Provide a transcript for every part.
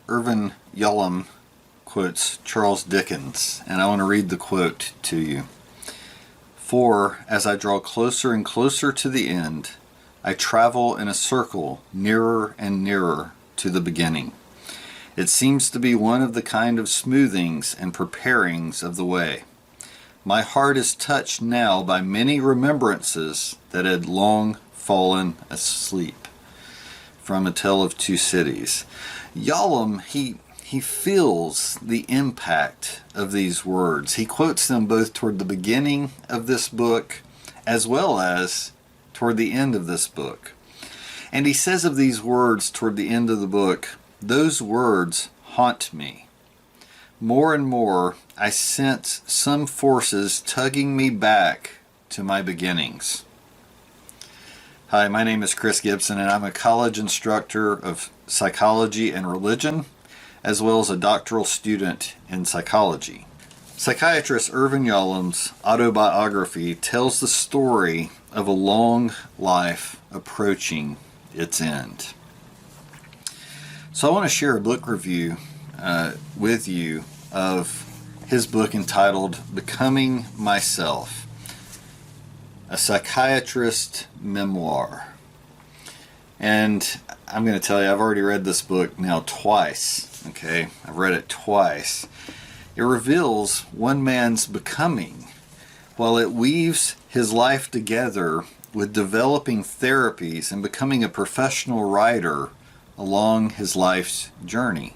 Irvin Yalom quotes Charles Dickens, and I want to read the quote to you. "For, as I draw closer and closer to the end, I travel in a circle nearer and nearer to the beginning. It seems to be one of the kind of smoothings and preparings of the way. My heart is touched now by many remembrances that had long fallen asleep." From A Tale of Two Cities. Yalom, he feels the impact of these words. He quotes them both toward the beginning of this book as well as toward the end of this book. And he says of these words toward the end of the book, "Those words haunt me. More and more I sense some forces tugging me back to my beginnings." Hi, my name is Chris Gibson, and I'm a college instructor of psychology and religion, as well as a doctoral student in psychology. Psychiatrist Irvin Yalom's autobiography tells the story of a long life approaching its end. So I want to share a book review with you of his book entitled Becoming Myself, a Psychiatrist Memoir. And I'm going to tell you, I've already read this book now twice. Okay, I've read it twice. It reveals one man's becoming while it weaves his life together with developing therapies and becoming a professional writer along his life's journey.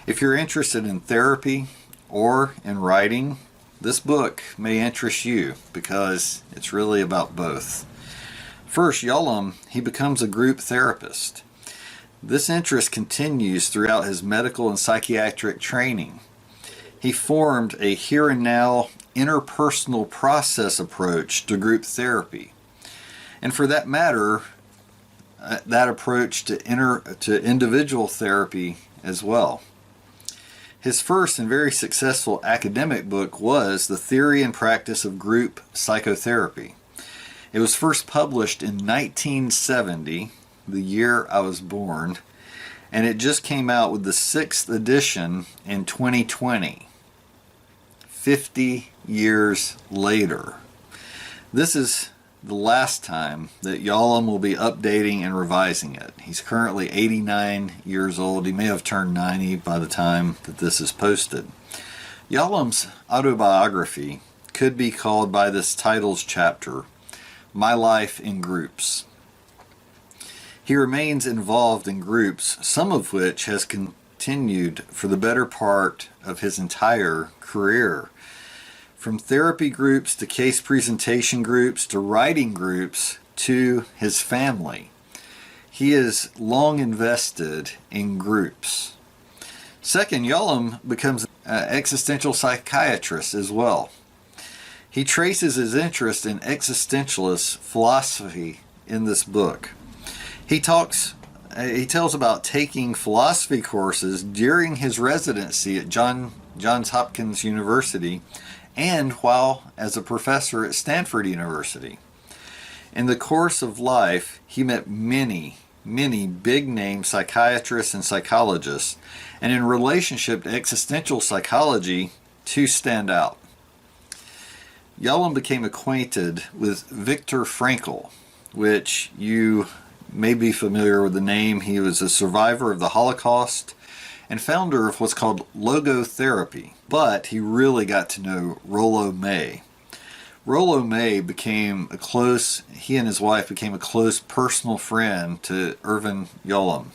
If you're interested in therapy or in writing, this book may interest you because it's really about both. First, Yalom, he becomes a group therapist. This interest continues throughout his medical and psychiatric training. He formed a here and now interpersonal process approach to group therapy. And for that matter, that approach to individual therapy as well. His first and very successful academic book was The Theory and Practice of Group Psychotherapy. It was first published in 1970, the year I was born, and it just came out with the 6th edition in 2020, 50 years later. This is the last time that Yalom will be updating and revising it. He's currently 89 years old. He may have turned 90 by the time that this is posted. Yalom's autobiography could be called by this title's chapter, My Life in Groups. He remains involved in groups, some of which has continued for the better part of his entire career. From therapy groups to case presentation groups to writing groups to his family. He is long invested in groups. Second, Yalom becomes an existential psychiatrist as well. He traces his interest in existentialist philosophy in this book. He tells about taking philosophy courses during his residency at Johns Hopkins University and while as a professor at Stanford University. In the course of life, he met many big-name psychiatrists and psychologists, and in relationship to existential psychology, two stand out. Yalom became acquainted with Viktor Frankl, which you may be familiar with the name. He was a survivor of the Holocaust and founder of what's called logotherapy. But he really got to know Rollo May. Rollo May he and his wife became a close personal friend to Irvin Yalom.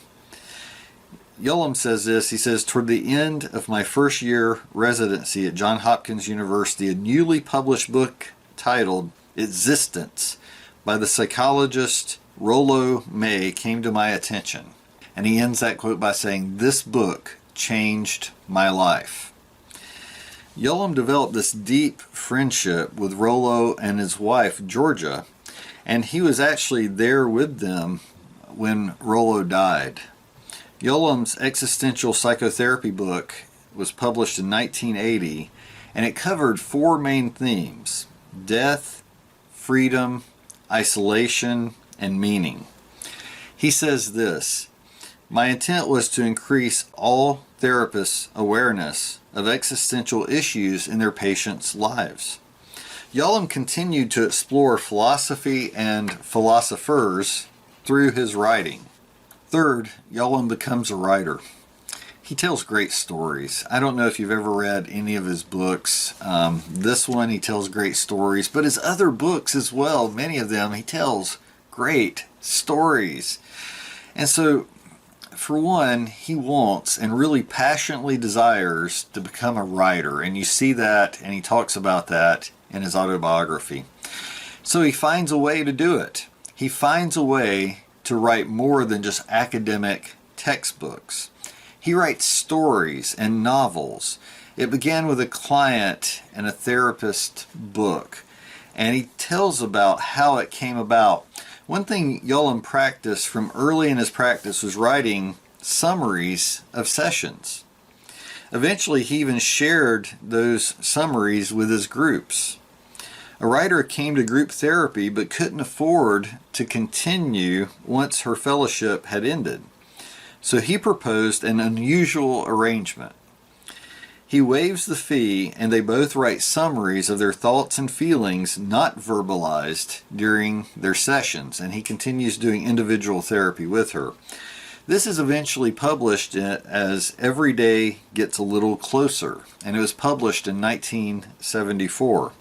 Yalom says this, he says, "Toward the end of my first year residency at Johns Hopkins University, a newly published book titled Existence by the psychologist Rollo May came to my attention." And he ends that quote by saying, "This book changed my life." Yalom developed this deep friendship with Rollo and his wife, Georgia, and he was actually there with them when Rollo died. Yalom's existential psychotherapy book was published in 1980, and it covered four main themes: death, freedom, isolation, and meaning. He says this, My intent was to increase all therapists' awareness of existential issues in their patients' lives. Yalom continued to explore philosophy and philosophers through his writing. Third, Yalom becomes a writer. He tells great stories. I don't know if you've ever read any of his books. This one, he tells great stories, but his other books as well, many of them, he tells great stories. And so, for one, he wants and really passionately desires to become a writer. And you see that, and he talks about that in his autobiography. So he finds a way to do it. He finds a way to write more than just academic textbooks. He writes stories and novels. It began with a client and a therapist book. And he tells about how it came about. One thing Yalom practiced from early in his practice was writing summaries of sessions. Eventually, he even shared those summaries with his groups. A writer came to group therapy but couldn't afford to continue once her fellowship had ended. So he proposed an unusual arrangement. He waives the fee and they both write summaries of their thoughts and feelings not verbalized during their sessions, and he continues doing individual therapy with her. This is eventually published as Every Day Gets a Little Closer, and it was published in 1974.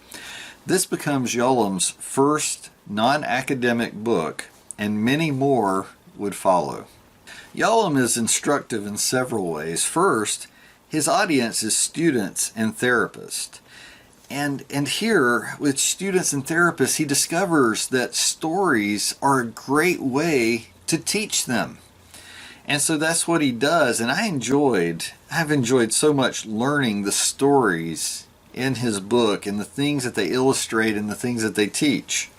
This becomes Yalom's first non-academic book, and many more would follow. Yalom is instructive in several ways. First, his audience is students and therapists. And here, with students and therapists, he discovers that stories are a great way to teach them. And so that's what he does. And I've enjoyed so much learning the stories in his book and the things that they illustrate and the things that they teach.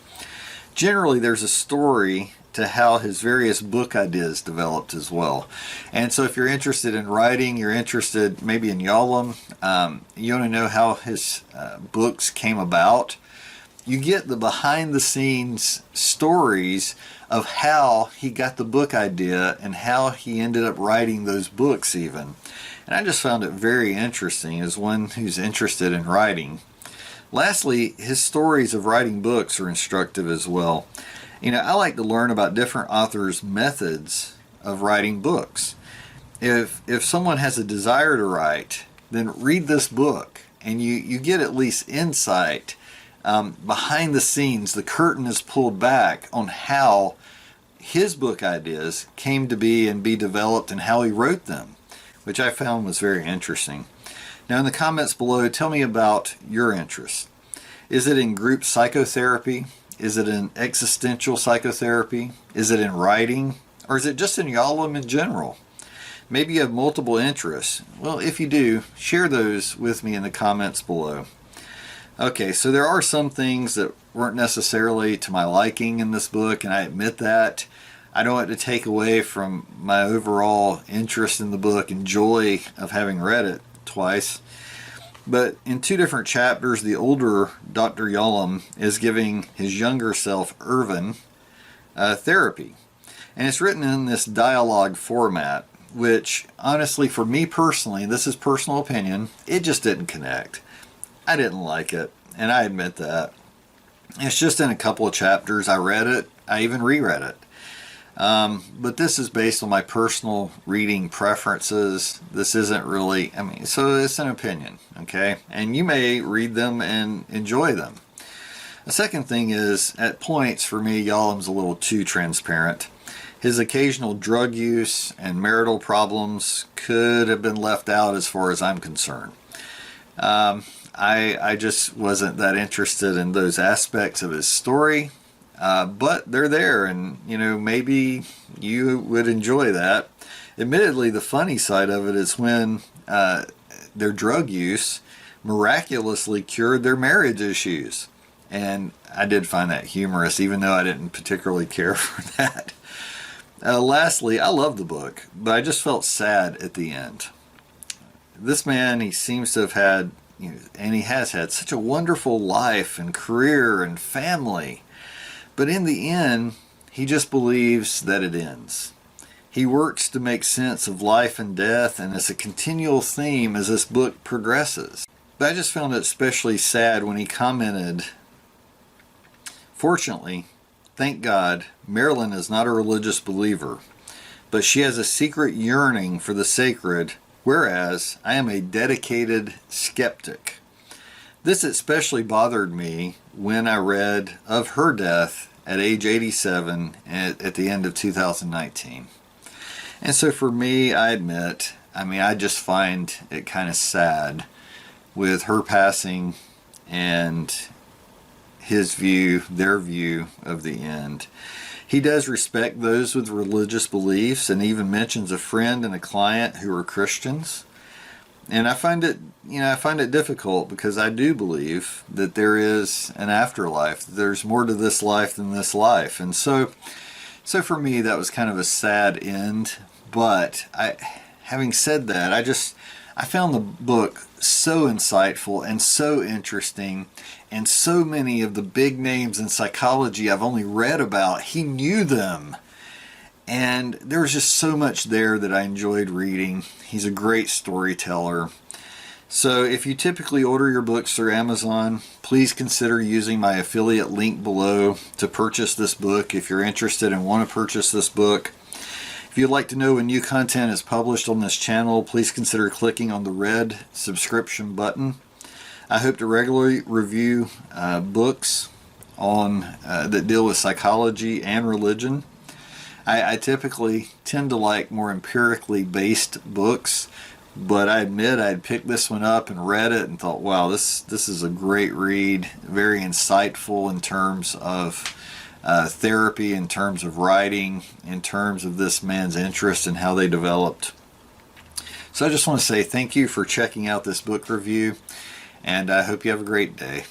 Generally, there's a story to how his various book ideas developed as well. And so if you're interested in writing, you're interested maybe in Yalom, you want to know how his books came about, you get the behind the scenes stories of how he got the book idea and how he ended up writing those books even. And I just found it very interesting as one who's interested in writing. Lastly, his stories of writing books are instructive as well. I like to learn about different authors' methods of writing books. If someone has a desire to write, then read this book and you get at least insight behind the scenes. The curtain is pulled back on how his book ideas came to be and be developed and how he wrote them, which I found was very interesting. Now in the comments below, tell me about your interest. Is it in group psychotherapy? Is it in existential psychotherapy? Is it in writing? Or is it just in Yalom in general? Maybe you have multiple interests. Well, if you do, share those with me in the comments below. Okay, so there are some things that weren't necessarily to my liking in this book, and I admit that. I don't want to take away from my overall interest in the book and joy of having read it twice. But in two different chapters, the older Dr. Yalom is giving his younger self, Irvin, therapy. And it's written in this dialogue format, which honestly, for me personally, this is personal opinion, it just didn't connect. I didn't like it, and I admit that. It's just in a couple of chapters. I read it. I even reread it. But this is based on my personal reading preferences. This isn't really, so it's an opinion, okay? And you may read them and enjoy them. The second thing is, at points for me, Yalom's a little too transparent. His occasional drug use and marital problems could have been left out as far as I'm concerned. I just wasn't that interested in those aspects of his story. But they're there, and maybe you would enjoy that. Admittedly, the funny side of it is when their drug use miraculously cured their marriage issues, and I did find that humorous, even though I didn't particularly care for that. Lastly, I love the book, but I just felt sad at the end. This man, he seems to have had, and he has had such a wonderful life and career and family. But in the end, he just believes that it ends. He works to make sense of life and death, and it's a continual theme as this book progresses. But I just found it especially sad when he commented, "Fortunately, thank God, Marilyn is not a religious believer, but she has a secret yearning for the sacred, whereas I am a dedicated skeptic." This especially bothered me when I read of her death at age 87 at the end of 2019. And so for me, I admit, I just find it kind of sad with her passing and his view, their view of the end. He does respect those with religious beliefs and even mentions a friend and a client who are Christians. And I find it difficult because I do believe that there is an afterlife. There's more to this life than this life. And so for me, that was kind of a sad end. But having said that, I found the book so insightful and so interesting, and so many of the big names in psychology I've only read about, he knew them. And there was just so much there that I enjoyed reading. He's a great storyteller. So if you typically order your books through Amazon, please consider using my affiliate link below to purchase this book if you're interested and want to purchase this book. If you'd like to know when new content is published on this channel, please consider clicking on the red subscription button. I hope to regularly review books that deal with psychology and religion. I typically tend to like more empirically based books, but I admit I'd picked this one up and read it and thought, wow, this is a great read, very insightful in terms of therapy, in terms of writing, in terms of this man's interest and how they developed. So I just want to say thank you for checking out this book review, and I hope you have a great day.